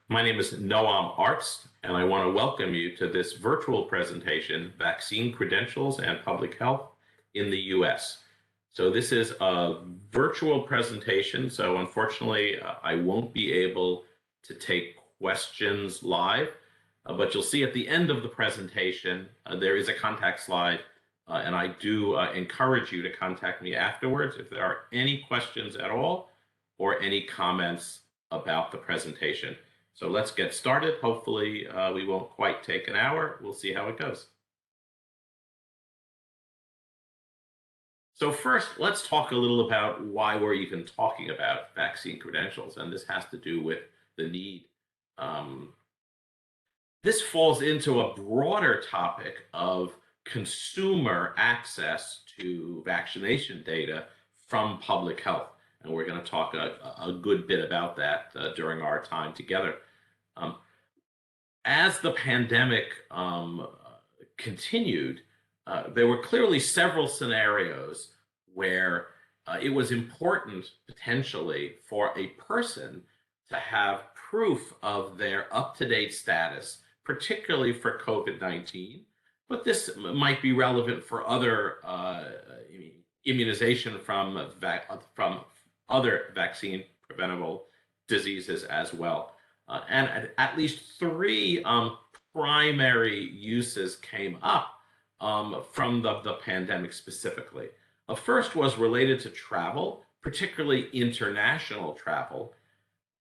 My name is Noam Arzt, and I want to welcome you to this virtual presentation, Vaccine Credentials and Public Health in the U.S. So this is a virtual presentation, so unfortunately, I won't be able to take questions live, but you'll see at the end of the presentation, there is a contact slide, and I do encourage you to contact me afterwards if there are any questions at all or any comments about the presentation. So let's get started. Hopefully, we won't quite take an hour. We'll see how it goes. So first, let's talk a little about why we're even talking about vaccine credentials, and this has to do with the need. Um, this falls into a broader topic of consumer access to vaccination data from public health, and we're going to talk a good bit about that during our time together. Um, as the pandemic continued, there were clearly several scenarios where it was important potentially for a person to have proof of their up-to-date status, particularly for COVID-19, but this might be relevant for other immunization from other vaccine preventable diseases as well. And at least three primary uses came up from the pandemic specifically. First was related to travel, particularly international travel,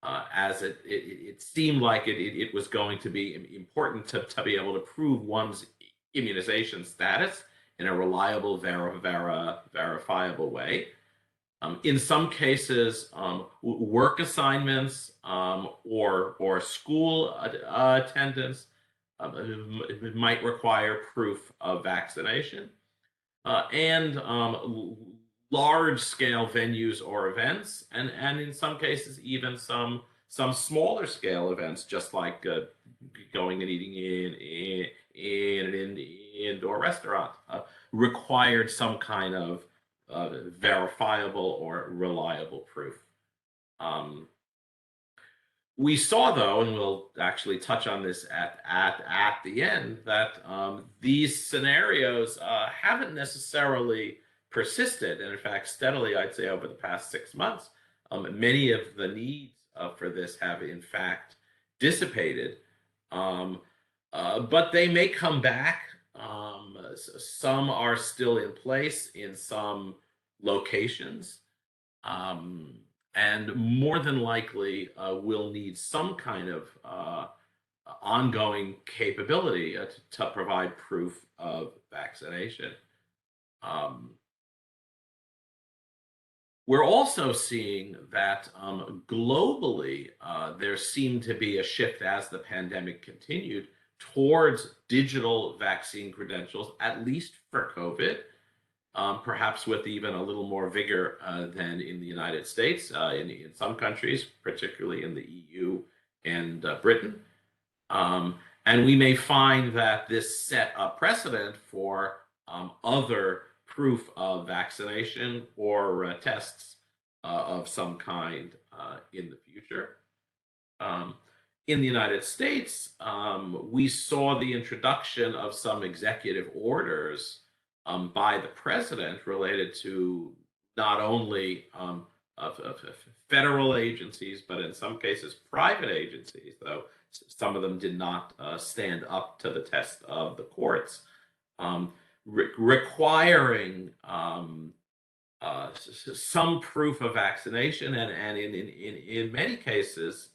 as it seemed like it was going to be important to be able to prove one's immunization status in a reliable, verifiable way. In some cases, work assignments or school attendance might require proof of vaccination, and large-scale venues or events, and in some cases even some smaller scale events, just like going and eating in an indoor restaurant, required some kind of verifiable or reliable proof. We saw, though, and we'll actually touch on this at the end, that these scenarios haven't necessarily persisted, and in fact, steadily, I'd say, over the past 6 months, many of the needs for this have, in fact, dissipated. But they may come back. Some are still in place in some locations, and more than likely will need some kind of ongoing capability to provide proof of vaccination. We're also seeing that globally, there seemed to be a shift as the pandemic continued towards digital vaccine credentials, at least for COVID, perhaps with even a little more vigor than in the United States, in some countries, particularly in the EU and Britain. And we may find that this set a precedent for other proof of vaccination or tests of some kind in the future. In the United States, we saw the introduction of some executive orders by the president related to not only of federal agencies, but in some cases private agencies, though some of them did not stand up to the test of the courts, requiring some proof of vaccination, and in many cases,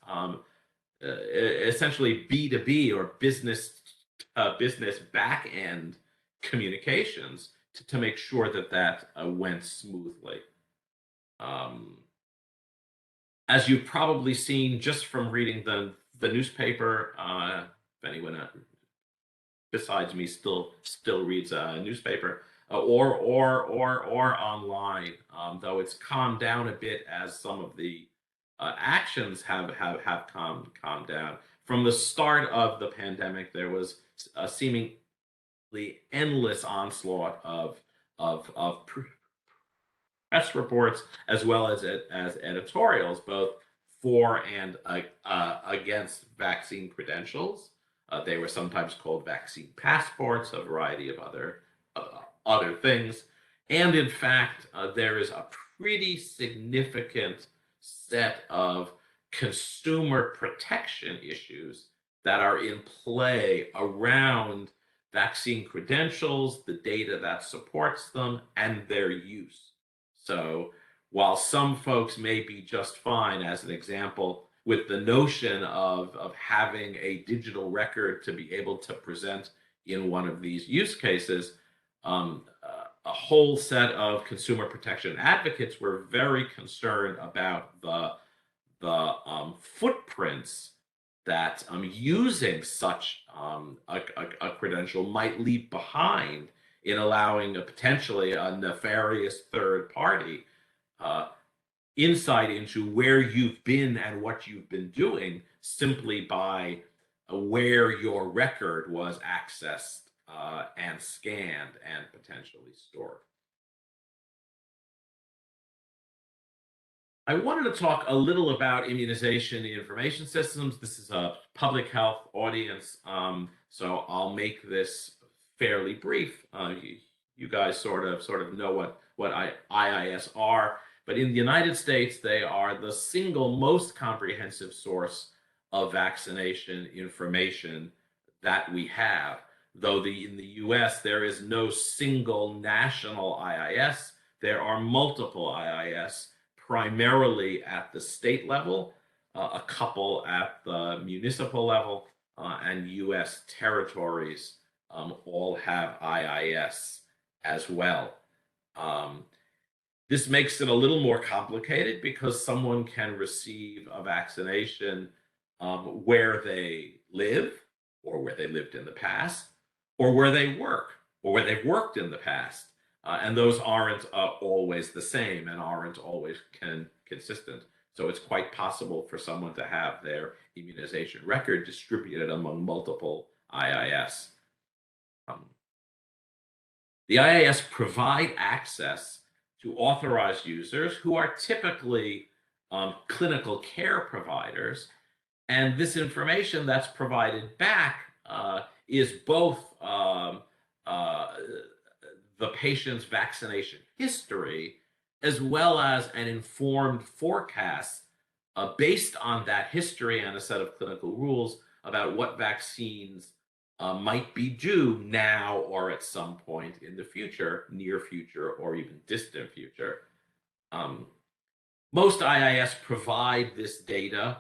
essentially B2B or business back end communications to make sure that went smoothly. As you've probably seen just from reading the newspaper, if anyone besides me still reads a newspaper, or online, though it's calmed down a bit as some of the actions have calmed down. From the start of the pandemic, there was a seemingly endless onslaught of press reports as well as editorials, both for and against vaccine credentials. They were sometimes called vaccine passports, a variety of other things. And in fact, there is a pretty significant set of consumer protection issues that are in play around vaccine credentials, the data that supports them, and their use. So while some folks may be just fine, as an example, with the notion of having a digital record to be able to present in one of these use cases, a whole set of consumer protection advocates were very concerned about the footprints that using such a credential might leave behind in allowing potentially a nefarious third party uh, insight into where you've been and what you've been doing simply by where your record was accessed and scanned and potentially stored. I wanted to talk a little about immunization information systems. This is a public health audience, so I'll make this fairly brief. You guys sort of know what IIS are, but in the United States, they are the single most comprehensive source of vaccination information that we have. Though in the US, there is no single national IIS, there are multiple IIS, primarily at the state level, a couple at the municipal level, and US territories all have IIS as well. This makes it a little more complicated because someone can receive a vaccination where they live, or where they lived in the past, or where they work, or where they've worked in the past. And those aren't always the same and aren't always consistent. So it's quite possible for someone to have their immunization record distributed among multiple IIS. The IIS provide access to authorized users who are typically clinical care providers. And this information that's provided back is both the patient's vaccination history, as well as an informed forecast based on that history and a set of clinical rules about what vaccines might be due now or at some point in the future, near future, or even distant future. Most IIS provide this data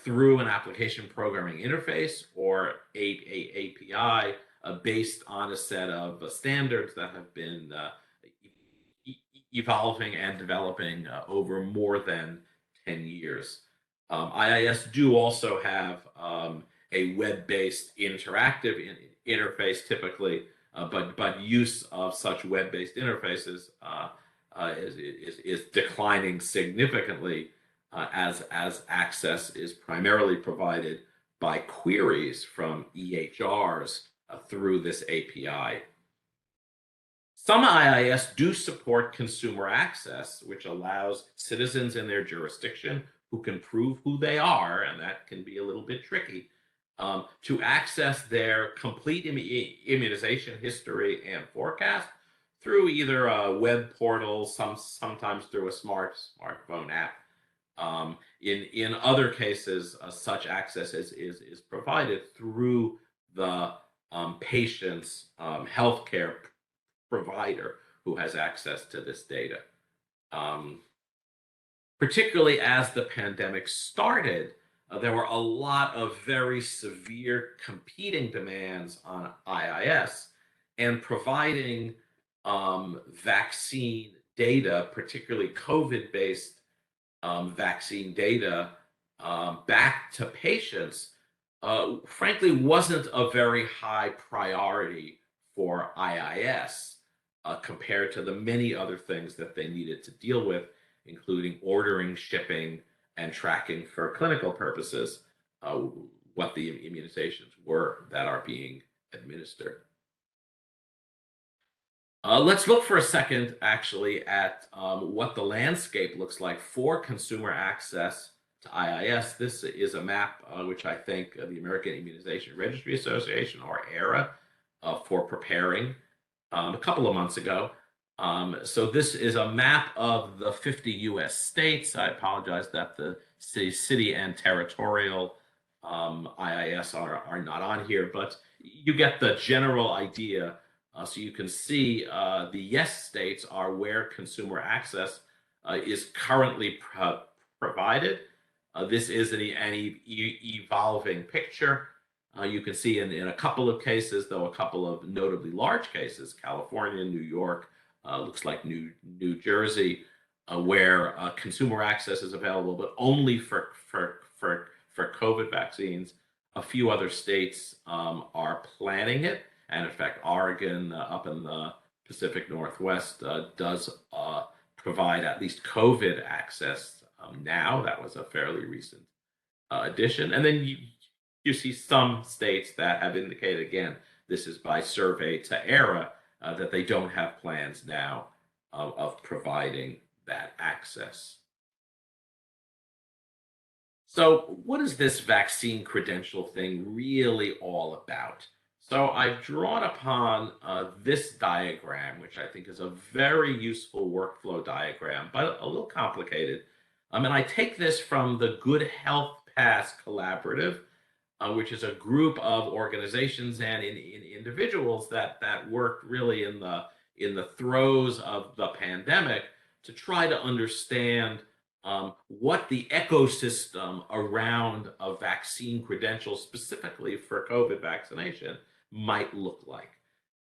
through an application programming interface or a API based on a set of standards that have been evolving and developing over more than 10 years. IIS do also have a web-based interactive interface typically, but use of such web-based interfaces is declining significantly as access is primarily provided by queries from EHRs through this API. Some IIS do support consumer access, which allows citizens in their jurisdiction who can prove who they are, and that can be a little bit tricky, to access their complete immunization history and forecast through either a web portal, sometimes through a smartphone app. In other cases, such access is provided through the patient's healthcare provider who has access to this data. Particularly as the pandemic started, there were a lot of very severe competing demands on IIS, and providing vaccine data, particularly COVID-based vaccine data, back to patients, frankly, wasn't a very high priority for IIS compared to the many other things that they needed to deal with, including ordering, shipping, and tracking for clinical purposes what the immunizations were that are being administered. Let's look for a second, actually, at what the landscape looks like for consumer access to IIS. This is a map which I think the American Immunization Registry Association, or ARA, for preparing a couple of months ago. So this is a map of the 50 U.S. states. I apologize that the city and territorial IIS are not on here, but you get the general idea. So you can see the yes states are where consumer access is currently provided. This is an evolving picture. You can see in a couple of cases, though a couple of notably large cases, California, New York, looks like New Jersey, where consumer access is available, but only for COVID vaccines. A few other states are planning it, and in fact, Oregon, up in the Pacific Northwest, does provide at least COVID access now. That was a fairly recent addition. And then you see some states that have indicated, again, this is by survey to ERA, that they don't have plans now of providing that access. So what is this vaccine credential thing really all about? So I've drawn upon this diagram, which I think is a very useful workflow diagram, but a little complicated. And I take this from the Good Health Pass Collaborative, which is a group of organizations and in individuals that worked really in the throes of the pandemic to try to understand what the ecosystem around a vaccine credential, specifically for COVID vaccination, might look like.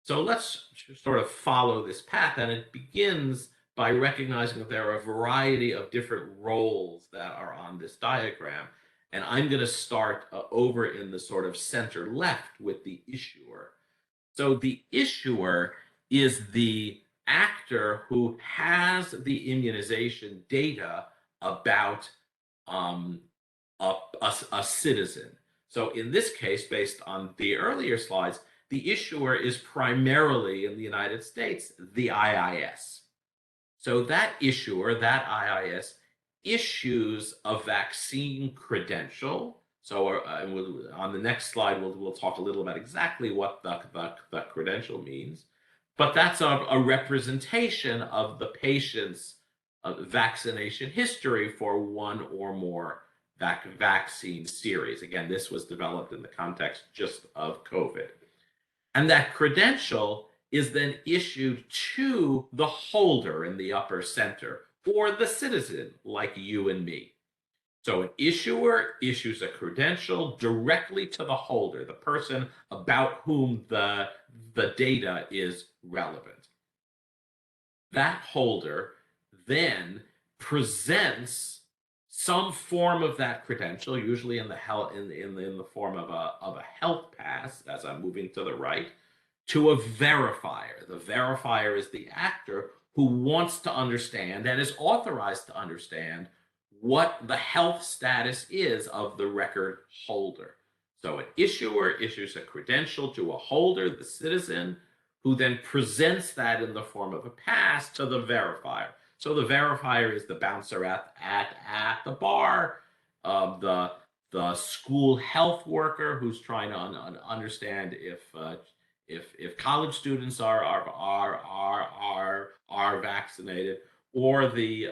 So let's sort of follow this path, and it begins by recognizing that there are a variety of different roles that are on this diagram. And I'm going to start over in the sort of center left with the issuer. So the issuer is the actor who has the immunization data about a citizen. So in this case, based on the earlier slides, the issuer is primarily in the United States, the IIS. So that issuer, that IIS, issues a vaccine credential. So on the next slide, we'll talk a little about exactly what the credential means. But that's a representation of the patient's vaccination history for one or more vaccine series. Again, this was developed in the context just of COVID. And that credential is then issued to the holder in the upper center, or the citizen like you and me. So an issuer issues a credential directly to the holder, the person about whom the data is relevant. That holder then presents some form of that credential, usually in the form of a health pass, as I'm moving to the right, to a verifier. The verifier is the actor who wants to understand and is authorized to understand what the health status is of the record holder. So an issuer issues a credential to a holder, the citizen, who then presents that in the form of a pass to the verifier. So the verifier is the bouncer at the bar, the school health worker who's trying to understand if college students are vaccinated, or the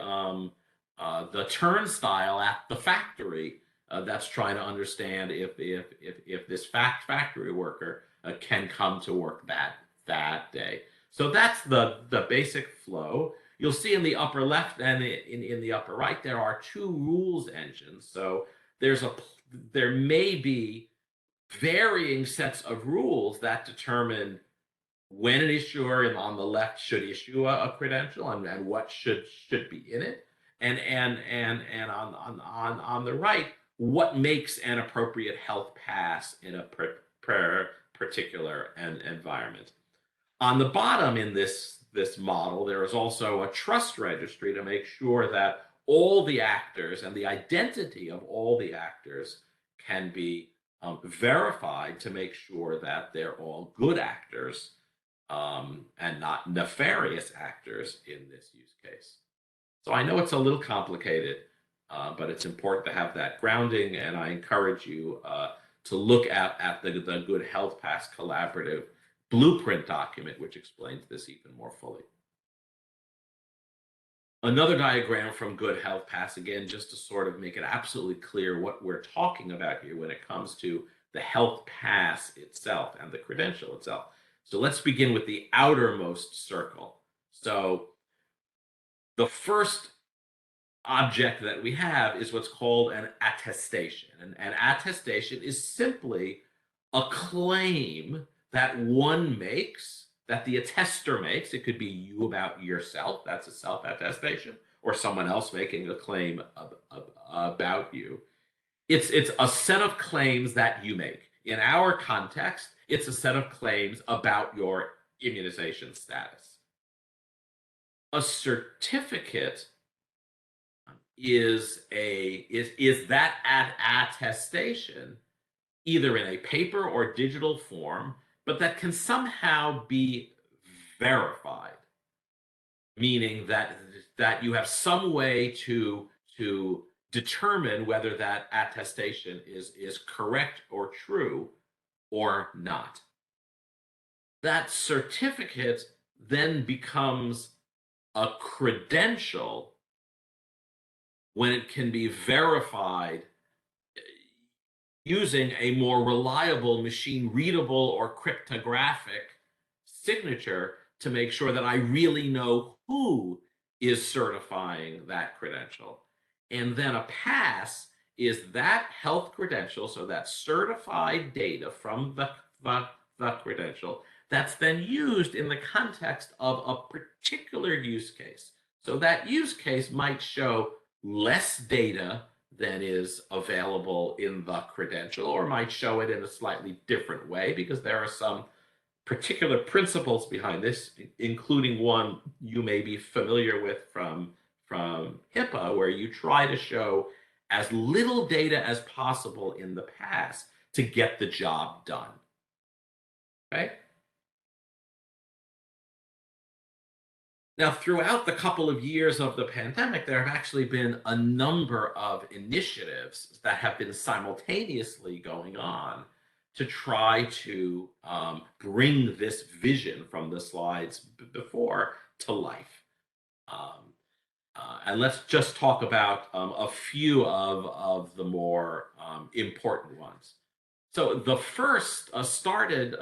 turnstile at the factory that's trying to understand if this factory worker can come to work that day. So that's the basic flow. You'll see in the upper left and in the upper right, there are two rules engines. So there may be varying sets of rules that determine when an issuer on the left should issue a credential and what should be in it, and on the right, what makes an appropriate health pass in a particular environment. On the bottom in this model, there is also a trust registry to make sure that all the actors and the identity of all the actors can be verified, to make sure that they're all good actors and not nefarious actors in this use case. So I know it's a little complicated, but it's important to have that grounding, and I encourage you to look at the Good Health Pass Collaborative blueprint document, which explains this even more fully. Another diagram from Good Health Pass, again, just to sort of make it absolutely clear what we're talking about here when it comes to the health pass itself and the credential itself. So let's begin with the outermost circle. So the first object that we have is what's called an attestation. And an attestation is simply a claim that one makes, that the attester makes. It could be you about yourself, that's a self-attestation, or someone else making a claim about you. It's a set of claims that you make. In our context, it's a set of claims about your immunization status. A certificate is that attestation, either in a paper or digital form, but that can somehow be verified, meaning that you have some way to determine whether that attestation is correct or true or not. That certificate then becomes a credential when it can be verified using a more reliable machine readable or cryptographic signature to make sure that I really know who is certifying that credential. And then a pass is that health credential, so that certified data from the credential that's then used in the context of a particular use case. So that use case might show less data than is available in the credential, or might show it in a slightly different way, because there are some particular principles behind this, including one you may be familiar with from HIPAA, where you try to show as little data as possible in the past to get the job done. Okay? Now, throughout the couple of years of the pandemic, there have actually been a number of initiatives that have been simultaneously going on to try to bring this vision from the slides before to life. And let's just talk about a few of the more important ones. So the first started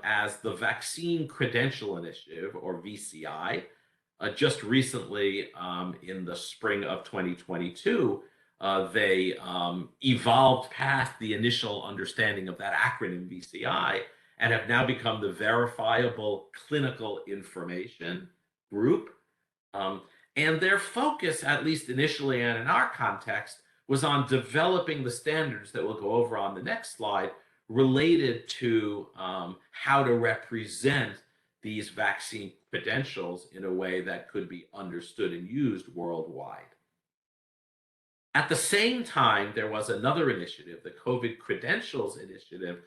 as the Vaccine Credential Initiative, or VCI. Just recently, in the spring of 2022, they evolved past the initial understanding of that acronym VCI and have now become the Verifiable Clinical Information Group. And their focus, at least initially and in our context, was on developing the standards that we'll go over on the next slide related to how to represent these vaccine credentials in a way that could be understood and used worldwide. At the same time, there was another initiative, the COVID Credentials Initiative,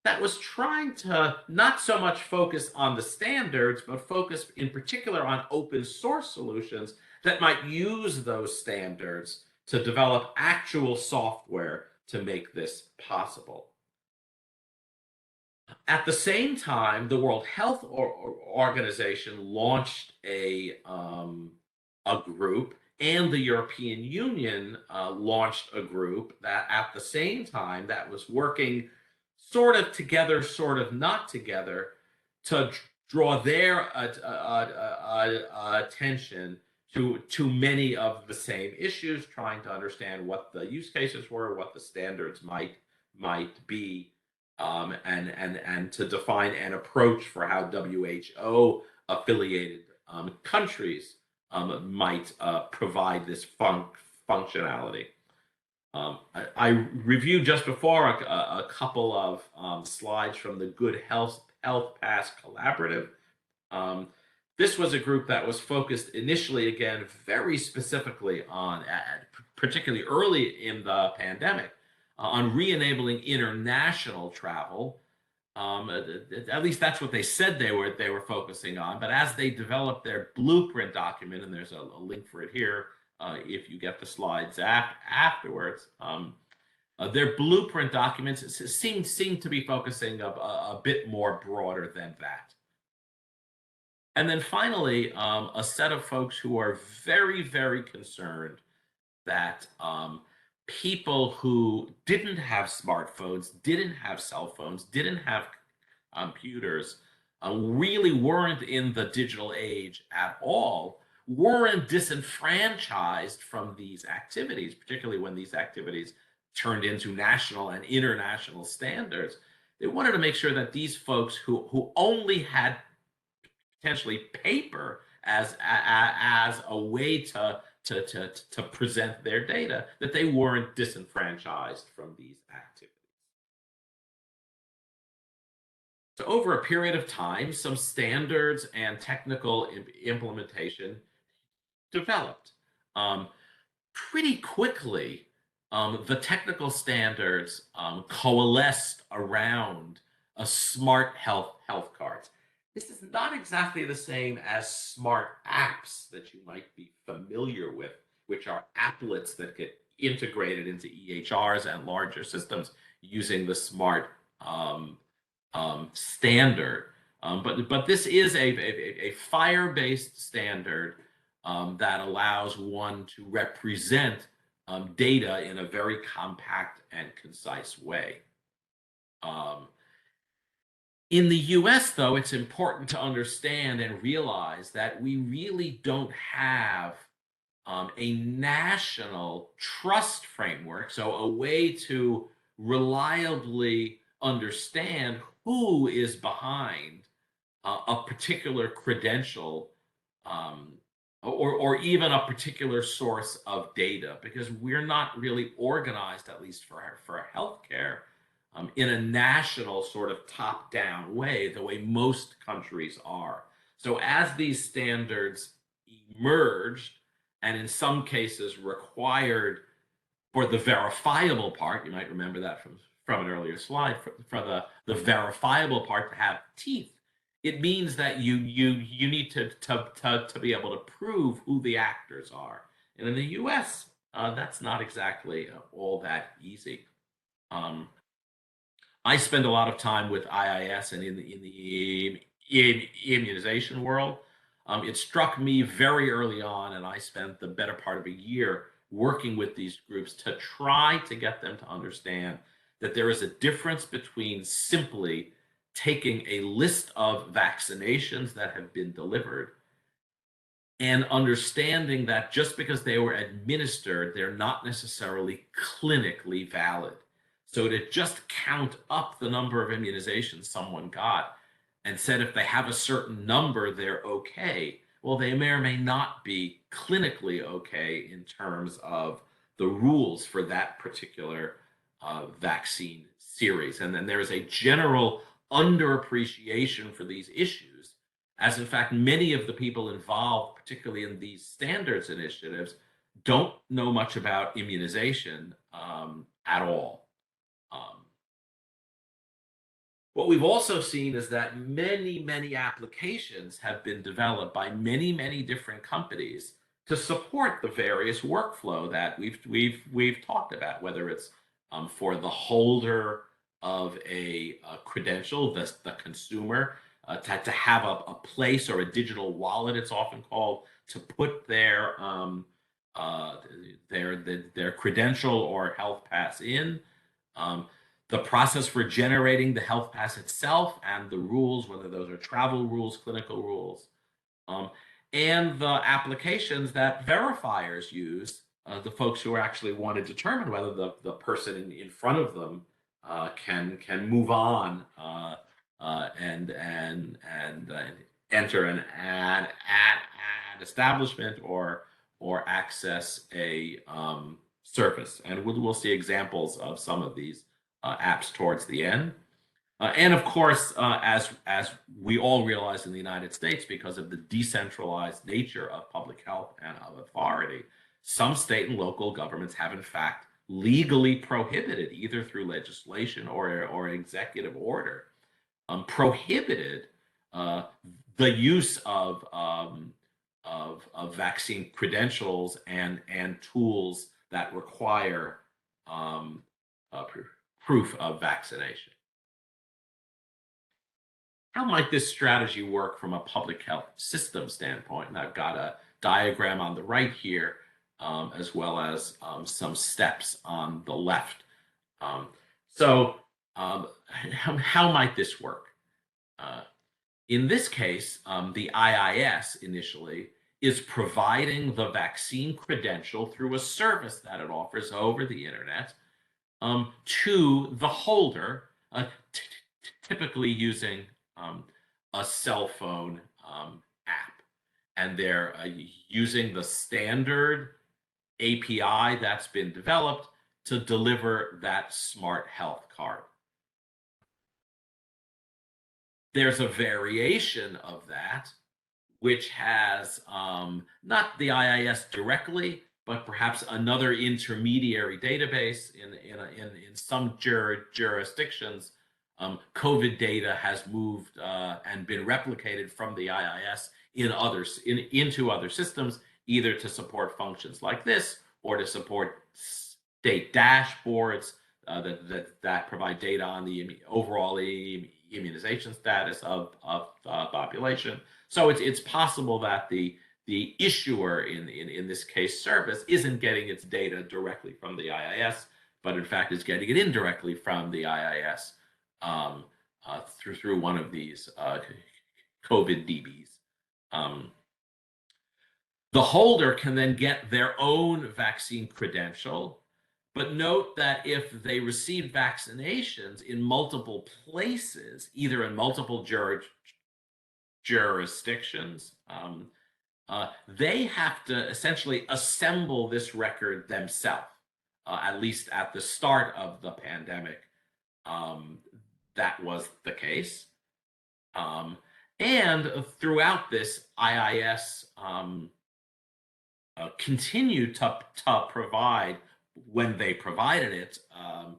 that was trying to not so much focus on the standards, but focus in particular on open source solutions that might use those standards to develop actual software to make this possible. At the same time, the World Health Organization launched a group, and the European Union launched a group that at the same time that was working sort of together, sort of not together, to draw their attention to many of the same issues, trying to understand what the use cases were, what the standards might be, and to define an approach for how WHO affiliated countries might provide this functionality. I reviewed just before a couple of slides from the Good Health Pass Collaborative. This was a group that was focused initially, again, very specifically on, particularly early in the pandemic, on re-enabling international travel. At least that's what they said they were focusing on. But as they developed their blueprint document, and there's a link for it here if you get the slides afterwards. Their blueprint documents seem to be focusing a bit more broader than that. And then finally, a set of folks who are very, very concerned that people who didn't have smartphones, didn't have cell phones, didn't have computers, really weren't in the digital age at all, weren't disenfranchised from these activities, particularly when these activities turned into national and international standards. They wanted to make sure that these folks who only had potentially paper as a way to present their data, that they weren't disenfranchised from these activities. So over a period of time, some standards and technical implementation developed. Pretty quickly, the technical standards coalesced around a smart health cards. This is not exactly the same as smart apps that you might be familiar with, which are applets that get integrated into EHRs and larger systems using the smart standard. But this is a FHIR-based standard that allows one to represent data in a very compact and concise way. In the US, though, it's important to understand and realize that we really don't have a national trust framework, so a way to reliably understand who is behind a particular credential or even a particular source of data, because we're not really organized, at least for healthcare, in a national sort of top-down way, the way most countries are. So as these standards emerged, and in some cases required for the verifiable part, you might remember that from an earlier slide, for the verifiable part to have teeth, it means that you need to be able to prove who the actors are. And in the US, that's not exactly all that easy. I spend a lot of time with IIS and in the immunization world. It struck me very early on, and I spent the better part of a year working with these groups to try to get them to understand that there is a difference between simply taking a list of vaccinations that have been delivered and understanding that just because they were administered, they're not necessarily clinically valid. So to just count up the number of immunizations someone got and said if they have a certain number, they're okay. Well, they may or may not be clinically okay in terms of the rules for that particular vaccine series. And then there is a general underappreciation for these issues, as in fact, many of the people involved, particularly in these standards initiatives, don't know much about immunization at all. What we've also seen is that many applications have been developed by many different companies to support the various workflow that we've talked about, whether it's for the holder of a credential, the consumer, to have a place or a digital wallet, it's often called, to put their credential or health pass in. The process for generating the health pass itself and the rules, whether those are travel rules, clinical rules, and the applications that verifiers use, the folks who actually want to determine whether the person in front of them can move on and enter an establishment or access a service. And we'll see examples of some of these apps towards the end. And of course, as we all realize in the United States, because of the decentralized nature of public health and of authority, some state and local governments have in fact legally prohibited, either through legislation or executive order, prohibited the use of of vaccine credentials and tools that require um, proof of vaccination. How might this strategy work from a public health system standpoint? And I've got a diagram on the right here, as well as some steps on the left. Um, so how might this work? Uh, in this case, the IIS initially is providing the vaccine credential through a service that it offers over the internet to the holder, typically using um, a cell phone app. And they're using the standard API that's been developed to deliver that smart health card. There's a variation of that, which has not the IIS directly, but perhaps another intermediary database. In some jurisdictions, COVID data has moved and been replicated from the IIS into other systems, either to support functions like this or to support state dashboards that provide data on the overall immunization status of population. So it's possible that the issuer in this case service isn't getting its data directly from the IIS, but in fact is getting it indirectly from the IIS through one of these COVID DBs. The holder can then get their own vaccine credential, but note that if they receive vaccinations in multiple places, either in multiple jurisdictions, they have to essentially assemble this record themselves, at least at the start of the pandemic. That was the case. And throughout this, IIS continued to provide, when they provided it,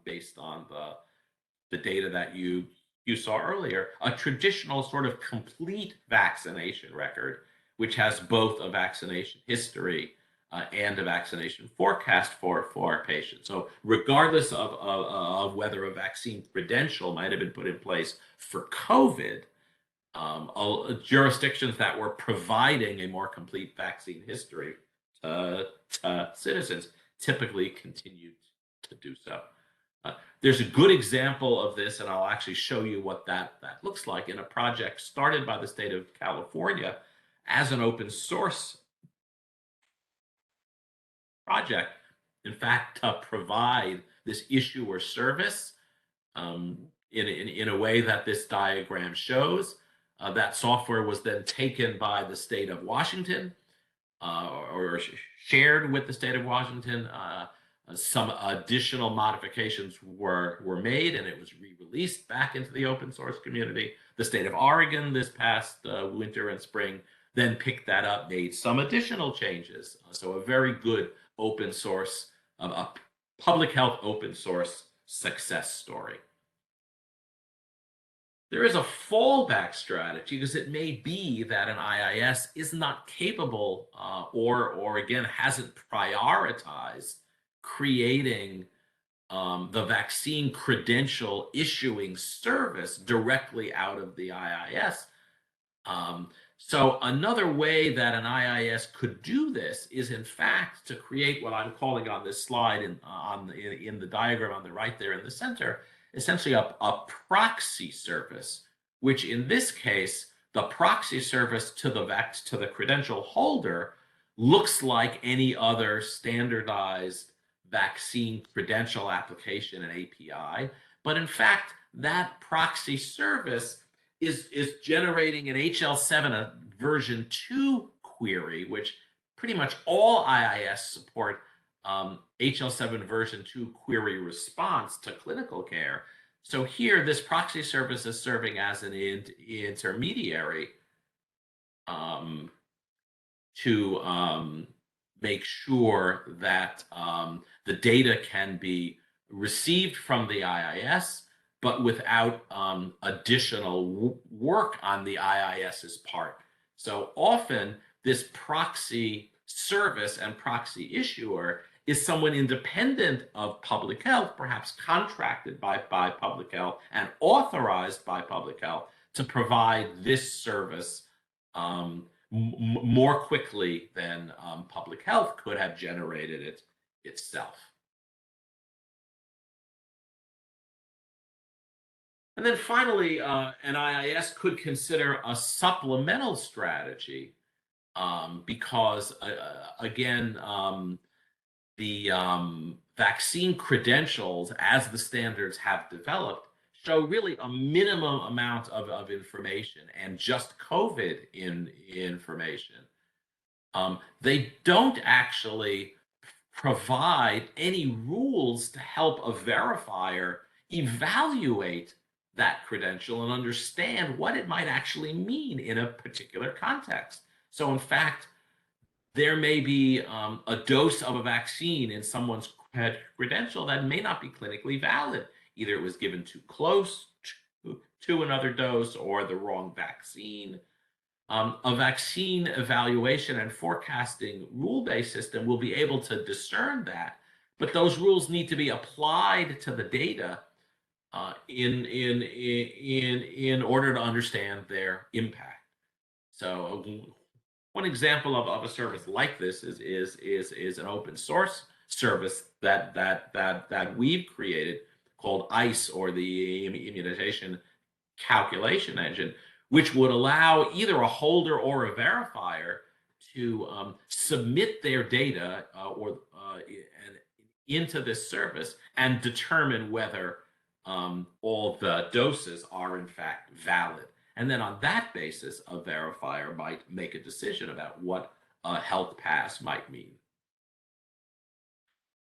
based on the data that you saw earlier, a traditional sort of complete vaccination record, which has both a vaccination history and a vaccination forecast for patients. So regardless of whether a vaccine credential might have been put in place for COVID, jurisdictions that were providing a more complete vaccine history to citizens typically continued to do so. There's a good example of this, and I'll actually show you what that looks like in a project started by the state of California as an open source project, in fact, to provide this issuer service in a way that this diagram shows. That software was then taken by the state of Washington or shared with the state of Washington. Some additional modifications were made, and it was re-released back into the open source community. The state of Oregon this past winter and spring then picked that up, made some additional changes. So a very good open source, a public health open source success story. There is a fallback strategy because it may be that an IIS is not capable or again hasn't prioritized creating the vaccine credential issuing service directly out of the IIS. So another way that an IIS could do this is, in fact, to create what I'm calling on this slide in the diagram on the right there in the center, essentially a proxy service, which in this case, the proxy service to the credential holder looks like any other standardized vaccine credential application and API. But in fact, that proxy service is generating an HL7 version 2 query, which pretty much all IIS support HL7 version 2 query response to clinical care. So here, this proxy service is serving as an intermediary to make sure that the data can be received from the IIS, but without additional work on the IIS's part. So often this proxy service and proxy issuer is someone independent of public health, perhaps contracted by public health and authorized by public health to provide this service more quickly than public health could have generated it itself. And then finally, NIIS could consider a supplemental strategy because, again, the vaccine credentials, as the standards have developed, show really a minimum amount of information and just COVID information. They don't actually provide any rules to help a verifier evaluate that credential and understand what it might actually mean in a particular context. So in fact, there may be a dose of a vaccine in someone's credential that may not be clinically valid. Either it was given too close to another dose or the wrong vaccine. A vaccine evaluation and forecasting rule-based system will be able to discern that, but those rules need to be applied to the data in order to understand their impact. So one example of a service like this is an open source service that we've created called ICE, or the Immunization Calculation Engine, which would allow either a holder or a verifier to submit their data into this service and determine whether all the doses are in fact valid. And then on that basis, a verifier might make a decision about what a health pass might mean.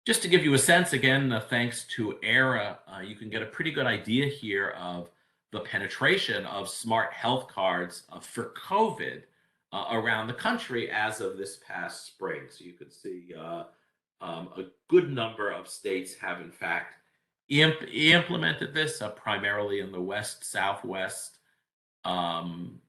Just to give you a sense, again, thanks to ERA, you can get a pretty good idea here of the penetration of smart health cards for COVID around the country as of this past spring. So you can see a good number of states have in fact implemented this, primarily in the West, Southwest, and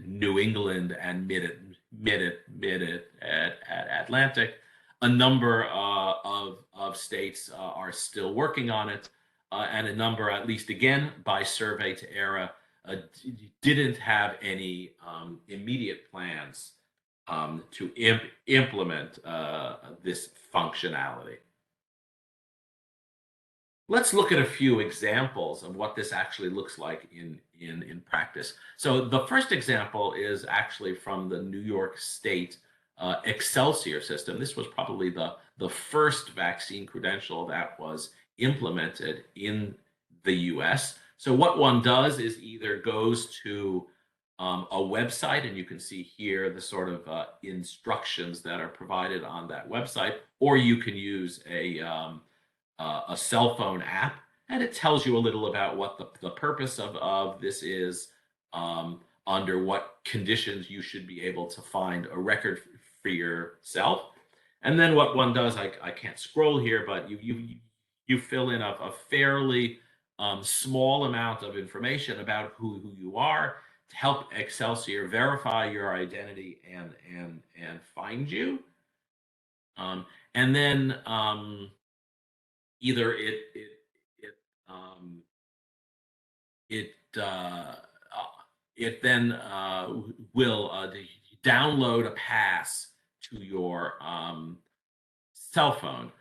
New England and mid-Atlantic. A number of states are still working on it, and a number, at least again by survey to ERA, didn't have any immediate plans to implement this functionality. Let's look at a few examples of what this actually looks like in practice. So the first example is actually from the New York State Excelsior system. This was probably the first vaccine credential that was implemented in the US. So what one does is either goes to a website, and you can see here the sort of instructions that are provided on that website, or you can use a cell phone app, and it tells you a little about what the purpose of this is, under what conditions you should be able to find a record for yourself. And then what one does, I can't scroll here, but you fill in a fairly small amount of information about who you are to help Excelsior verify your identity and find you. And then either it then will download a pass to your cell phone.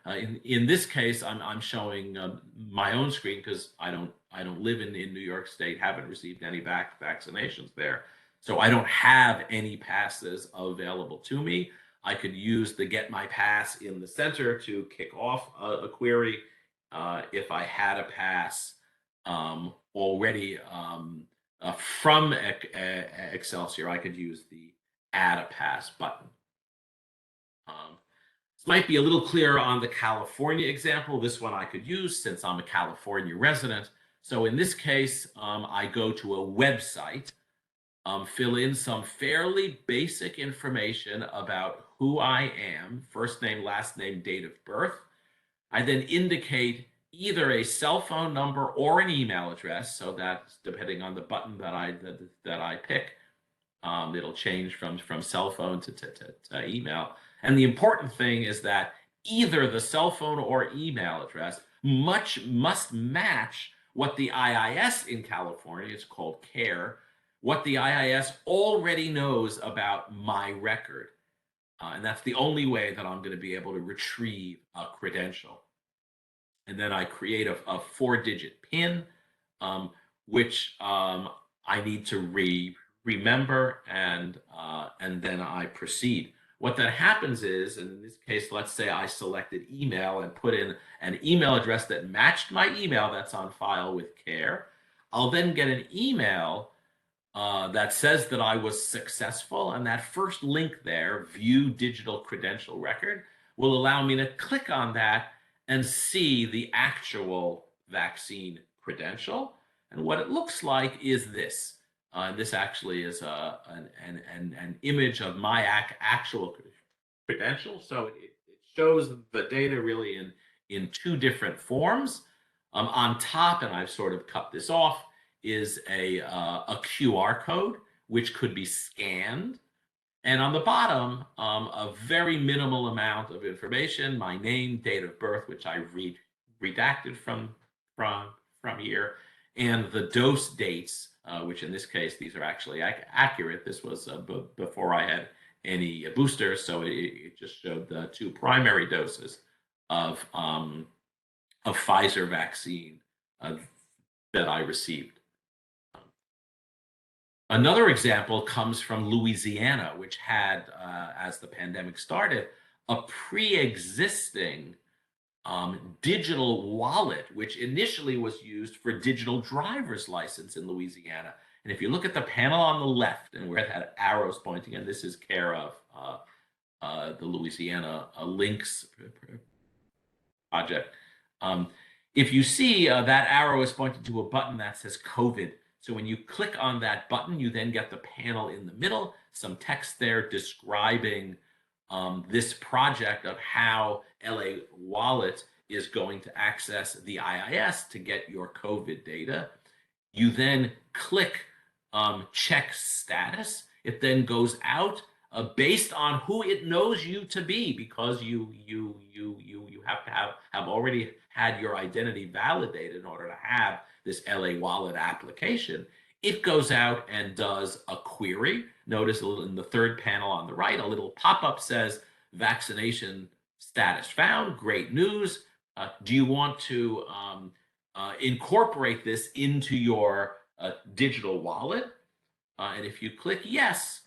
In this case, I'm showing my own screen because I don't live in New York State, haven't received any vaccinations there, so I don't have any passes available to me. I could use the Get My Pass in the center to kick off a query. If I had a pass already from Excelsior, I could use the Add a Pass button. This might be a little clearer on the California example. This one I could use since I'm a California resident. So in this case, I go to a website, fill in some fairly basic information about who I am, first name, last name, date of birth. I then indicate either a cell phone number or an email address, so that depending on the button that I pick, It'll change from cell phone to email. And the important thing is that either the cell phone or email address must match what the IIS in California, it's called CARE, what the IIS already knows about my record. And that's the only way that I'm going to be able to retrieve a credential. And then I create a 4-digit PIN, um, which I need to remember, and then I proceed. What that happens is, in this case, let's say I selected email and put in an email address that matched my email that's on file with CARE. I'll then get an email that says that I was successful, and that first link there, View Digital Credential Record, will allow me to click on that and see the actual vaccine credential. And what it looks like is this. This actually is an image of my actual credential. So it shows the data really in two different forms. On top, and I've sort of cut this off, is a QR code, which could be scanned. And on the bottom, a very minimal amount of information, my name, date of birth, which I redacted from here, and the dose dates, which in this case, these are actually accurate. This was before I had any boosters, so it just showed the 2 primary doses of Pfizer vaccine that I received. Another example comes from Louisiana, which had, as the pandemic started, a pre-existing digital wallet, which initially was used for digital driver's license in Louisiana. And if you look at the panel on the left and where that arrow is pointing, and this is care of the Louisiana Links project. If you see that arrow is pointing to a button that says COVID. So when you click on that button, you then get the panel in the middle, some text there describing this project of how LA Wallet is going to access the IIS to get your COVID data. You then click check status. It then goes out based on who it knows you to be, because you have to have already had your identity validated in order to have this LA Wallet application. It goes out and does a query. Notice in the third panel on the right, a little pop-up says vaccination status found, great news. Do you want to incorporate this into your digital wallet? And if you click yes,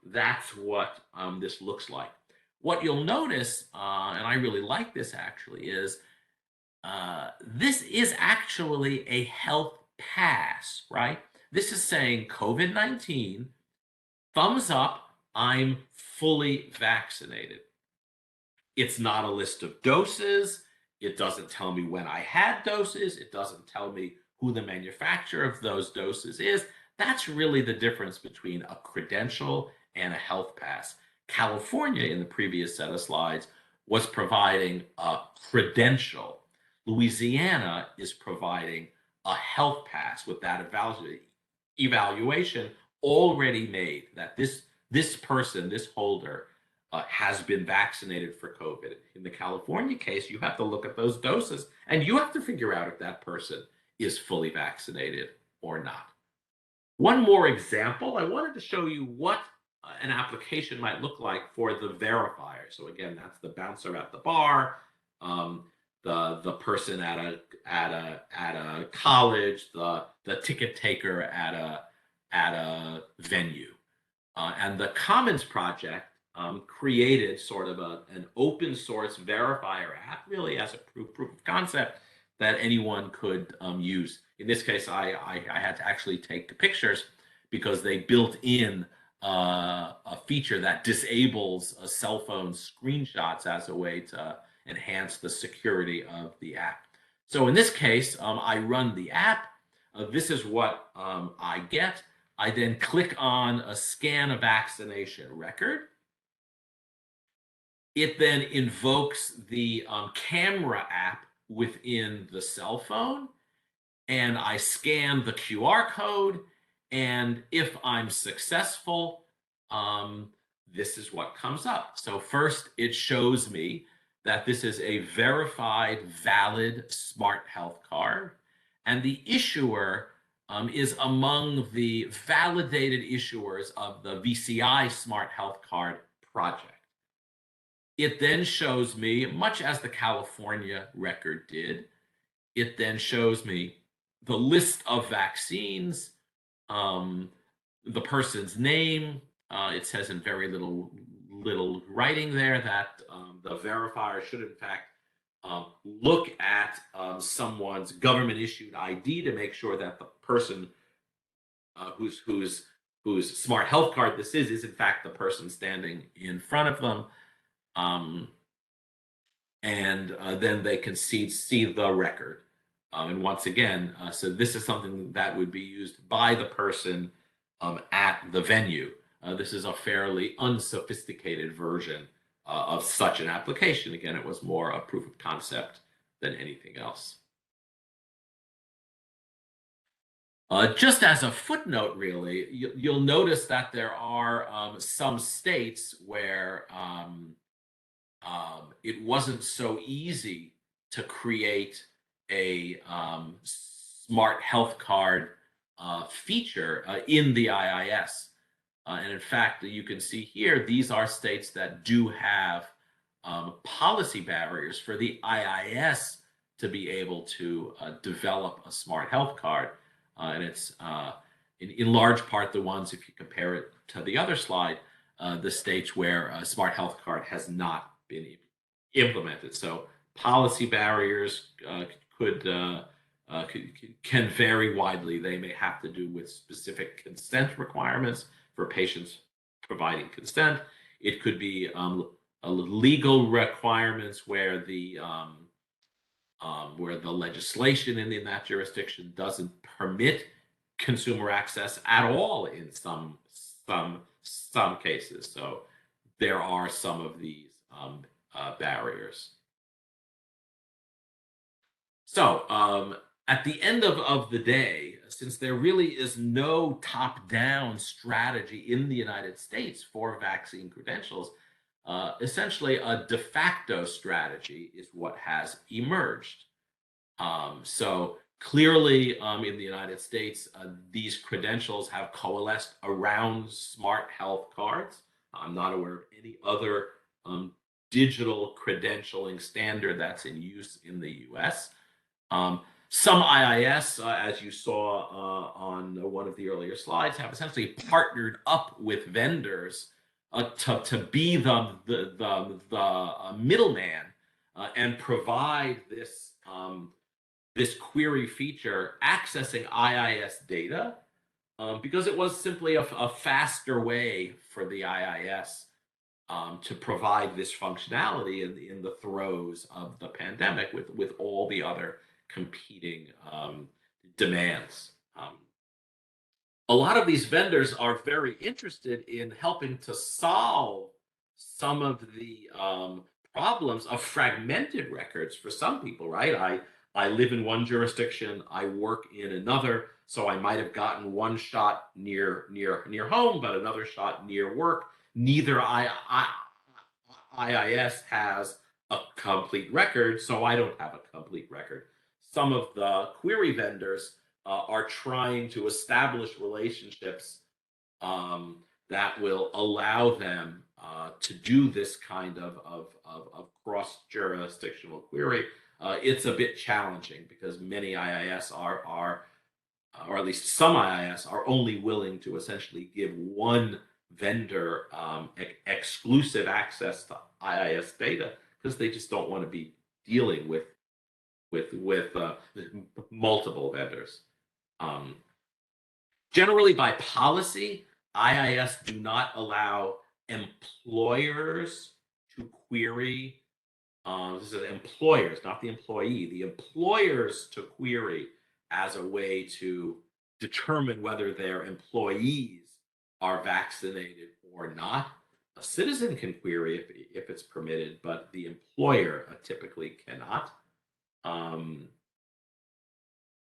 that's what this looks like. What you'll notice, and I really like this actually, is this is actually a health pass, right? This is saying COVID-19, thumbs up, I'm fully vaccinated. It's not a list of doses. It doesn't tell me when I had doses. It doesn't tell me who the manufacturer of those doses is. That's really the difference between a credential and a health pass. California, in the previous set of slides, was providing a credential. Louisiana is providing a health pass with that evaluation already made that this person, this holder, has been vaccinated for COVID. In the California case, you have to look at those doses and you have to figure out if that person is fully vaccinated or not. One more example, I wanted to show you what an application might look like for the verifier. So again, that's the bouncer at the bar, the person at a college, the ticket taker at a venue. And the Commons Project created sort of an open source verifier app, really as a proof of concept that anyone could use. In this case, I had to actually take pictures because they built in a feature that disables cell phone screenshots as a way to enhance the security of the app. So in this case, I run the app. This is what I get. I then click on a scan a vaccination record. It then invokes the camera app within the cell phone, and I scan the QR code, And if I'm successful, um, this is what comes up. So first, it shows me that this is a verified, valid smart health card, and the issuer is among the validated issuers of the VCI Smart Health Card project. It then shows me, much as the California record did, it then shows me the list of vaccines, um, the person's name. It says in very little writing there that the verifier should in fact look at someone's government issued ID to make sure that the person whose smart health card this is in fact the person standing in front of them. Um, and then they can see the record. And once again, so this is something that would be used by the person at the venue. This is a fairly unsophisticated version of such an application. Again, it was more a proof of concept than anything else. Just as a footnote, really, you'll notice that there are some states where it wasn't so easy to create a smart health card feature in the IIS. And in fact, you can see here, these are states that do have policy barriers for the IIS to be able to develop a smart health card. And it's in large part the ones, if you compare it to the other slide, the states where a smart health card has not been implemented. So policy barriers can vary widely. They may have to do with specific consent requirements for patients providing consent. It could be legal requirements where the legislation in that jurisdiction doesn't permit consumer access at all in some cases. So there are some of these barriers. So at the end of the day, since there really is no top-down strategy in the United States for vaccine credentials, essentially a de facto strategy is what has emerged. So clearly in the United States, these credentials have coalesced around smart health cards. I'm not aware of any other digital credentialing standard that's in use in the US. Some IIS, as you saw on one of the earlier slides, have essentially partnered up with vendors to be the middleman and provide this query feature accessing IIS data because it was simply a faster way for the IIS to provide this functionality in the throes of the pandemic with all the other competing demands. A lot of these vendors are very interested in helping to solve some of the problems of fragmented records for some people, right? I live in one jurisdiction, I work in another, so I might have gotten one shot near home, but another shot near work. Neither IIS has a complete record, so I don't have a complete record. Some of the query vendors are trying to establish relationships that will allow them to do this kind of cross-jurisdictional query. It's a bit challenging because many IIS or at least some IIS are only willing to essentially give one vendor exclusive access to IIS data because they just don't want to be dealing with multiple vendors. Generally, by policy, IIS do not allow employers to query. This is employers, not the employee. The employers to query as a way to determine whether their employees are vaccinated or not. A citizen can query if it's permitted, but the employer typically cannot.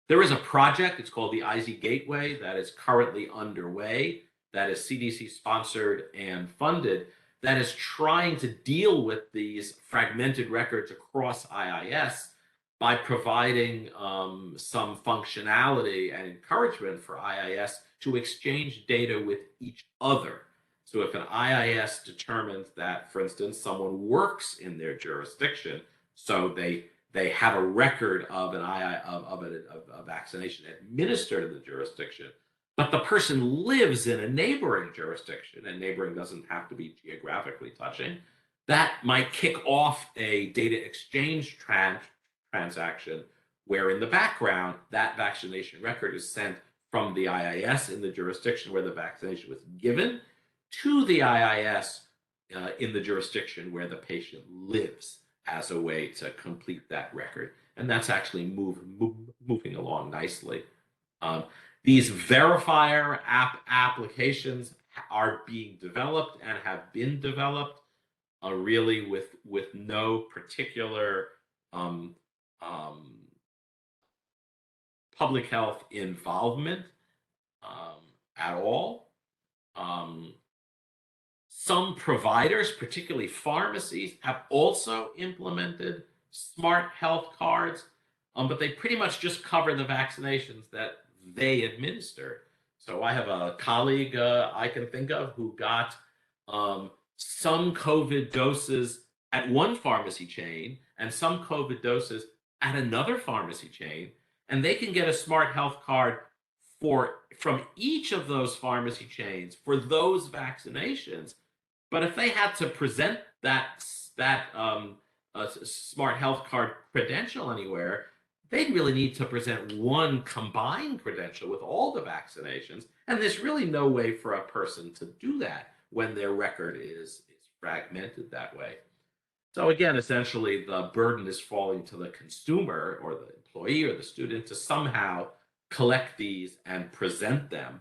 There is a project, it's called the IZ Gateway, that is currently underway, that is CDC sponsored and funded, that is trying to deal with these fragmented records across IIS by providing some functionality and encouragement for IIS to exchange data with each other. So if an IIS determines that, for instance, someone works in their jurisdiction, so they have a record of a vaccination administered in the jurisdiction, but the person lives in a neighboring jurisdiction, and neighboring doesn't have to be geographically touching, that might kick off a data exchange transaction where in the background, that vaccination record is sent from the IIS in the jurisdiction where the vaccination was given to the IIS in the jurisdiction where the patient lives, as a way to complete that record. And that's actually moving along nicely. These verifier applications are being developed and have been developed really with no particular public health involvement at all. Some providers, particularly pharmacies, have also implemented smart health cards, but they pretty much just cover the vaccinations that they administer. So I have a colleague I can think of who got some COVID doses at one pharmacy chain and some COVID doses at another pharmacy chain, and they can get a smart health card from each of those pharmacy chains for those vaccinations. But if they had to present that smart health card credential anywhere, they'd really need to present one combined credential with all the vaccinations. And there's really no way for a person to do that when their record is fragmented that way. So again, essentially, the burden is falling to the consumer or the employee or the student to somehow collect these and present them.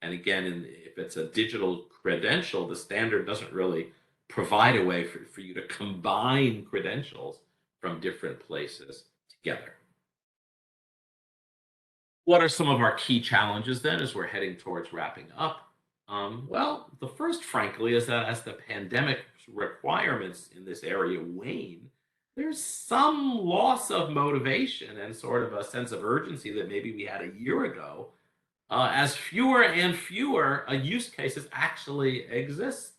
And again, if it's a digital credential, the standard doesn't really provide a way for you to combine credentials from different places together. What are some of our key challenges then as we're heading towards wrapping up? Well, the first, frankly, is that as the pandemic requirements in this area wane, there's some loss of motivation and sort of a sense of urgency that maybe we had a year ago, as fewer and fewer use cases actually exist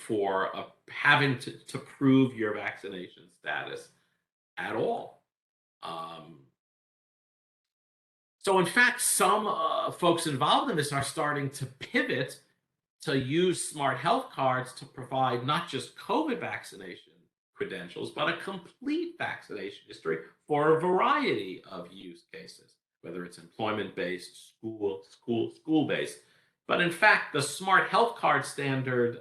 for having to prove your vaccination status at all. So in fact, some folks involved in this are starting to pivot to use smart health cards to provide not just COVID vaccination credentials, but a complete vaccination history for a variety of use cases, whether it's employment-based, school-based. But in fact, the smart health card standard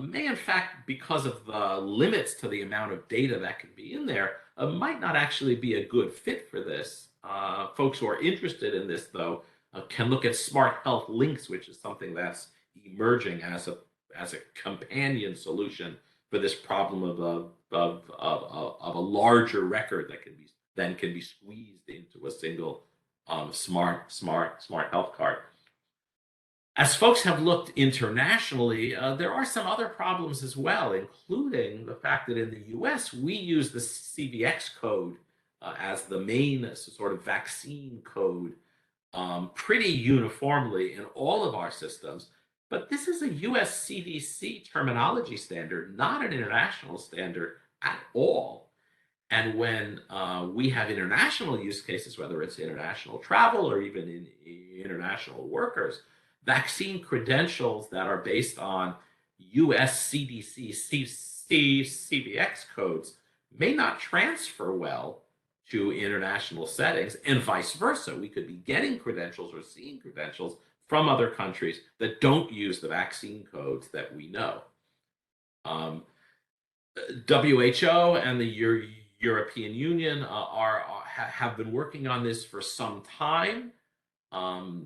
may in fact, because of the limits to the amount of data that can be in there, might not actually be a good fit for this. Folks who are interested in this, though, can look at smart health links, which is something that's emerging as a companion solution for this problem of a larger record that can be squeezed into a single smart health card. As folks have looked internationally, there are some other problems as well, including the fact that in the US, we use the CVX code as the main sort of vaccine code pretty uniformly in all of our systems. But this is a US CDC terminology standard, not an international standard at all. And when we have international use cases, whether it's international travel or even in international workers, vaccine credentials that are based on US CDC CVX codes may not transfer well to international settings, and vice versa. We could be getting credentials or seeing credentials from other countries that don't use the vaccine codes that we know. WHO and the European Union have been working on this for some time.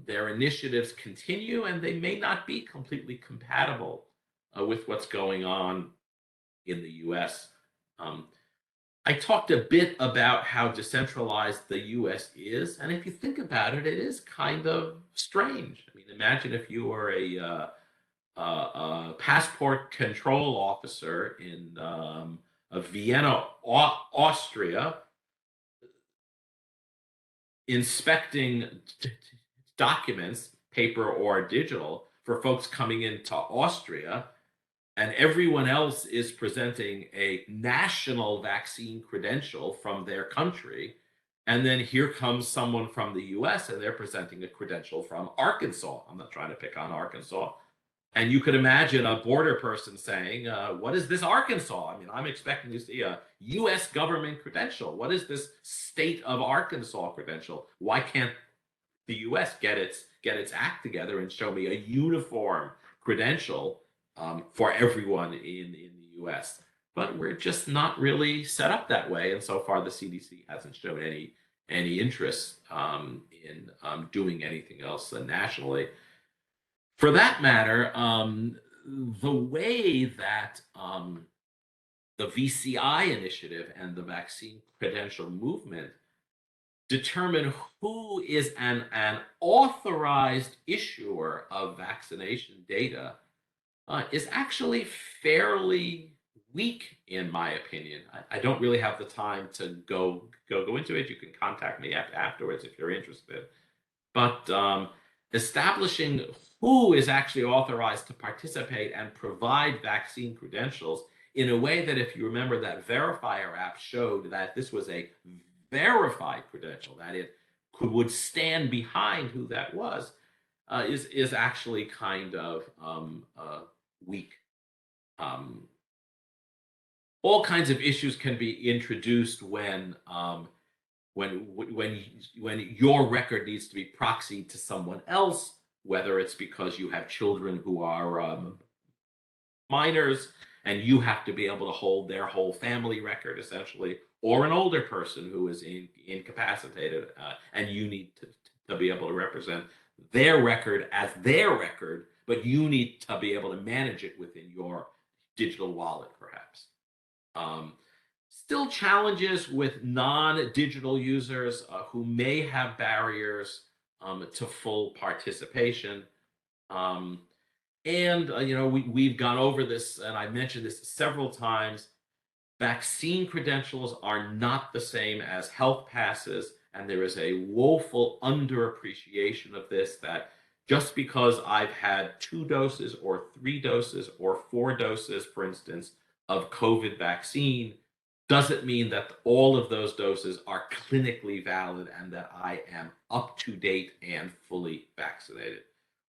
Their initiatives continue, and they may not be completely compatible with what's going on in the US. I talked a bit about how decentralized the US is, and if you think about it, it is kind of strange. I mean, imagine if you were a passport control officer in Vienna, Austria, inspecting documents, paper or digital, for folks coming into Austria, and everyone else is presenting a national vaccine credential from their country. And then here comes someone from the US and they're presenting a credential from Arkansas. I'm not trying to pick on Arkansas. And you could imagine a border person saying, what is this Arkansas? I mean, I'm expecting to see a US government credential. What is this state of Arkansas credential? Why can't the US get its act together and show me a uniform credential for everyone in the US? But we're just not really set up that way. And so far, the CDC hasn't shown any interest in doing anything else nationally. For that matter, the way that the VCI initiative and the vaccine credential movement determine who is an authorized issuer of vaccination data is actually fairly weak, in my opinion. I don't really have the time to go into it. You can contact me afterwards if you're interested. But establishing who is actually authorized to participate and provide vaccine credentials in a way that, if you remember, that Verifier app showed that this was a verified credential, that it would stand behind who that was, is actually kind of weak. All kinds of issues can be introduced when your record needs to be proxied to someone else, whether it's because you have children who are minors and you have to be able to hold their whole family record essentially, or an older person who is incapacitated and you need to be able to represent their record as their record, but you need to be able to manage it within your digital wallet, perhaps. Still challenges with non-digital users who may have barriers to full participation. We've gone over this, and I mentioned this several times. Vaccine credentials are not the same as health passes, and there is a woeful underappreciation of this, that just because I've had 2 doses or 3 doses or 4 doses, for instance, of COVID vaccine, doesn't mean that all of those doses are clinically valid and that I am up to date and fully vaccinated.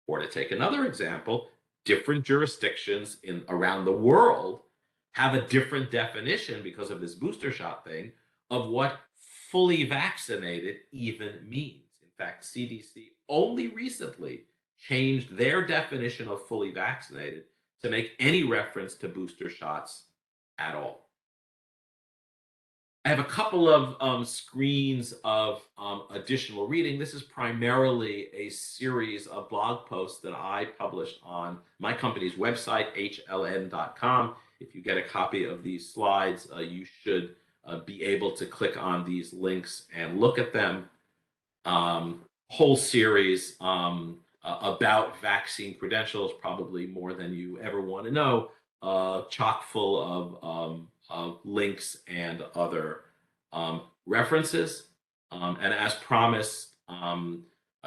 Or to take another example, different jurisdictions around the world have a different definition, because of this booster shot thing, of what fully vaccinated even means. In fact, CDC only recently changed their definition of fully vaccinated to make any reference to booster shots at all. I have a couple of screens of additional reading. This is primarily a series of blog posts that I published on my company's website, hln.com. If you get a copy of these slides, you should be able to click on these links and look at them. Whole series about vaccine credentials, probably more than you ever want to know, chock full of links and other references. And as promised,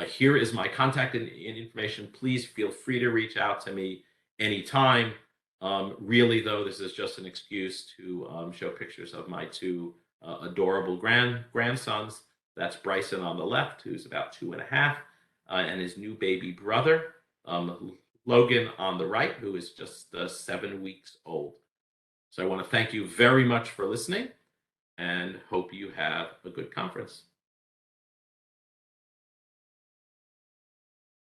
here is my contact information. Please feel free to reach out to me anytime. Really, though, this is just an excuse to show pictures of my 2 adorable grandsons. That's Bryson on the left, who's about 2.5, and his new baby brother, Logan, on the right, who is just 7 weeks old. So I want to thank you very much for listening and hope you have a good conference.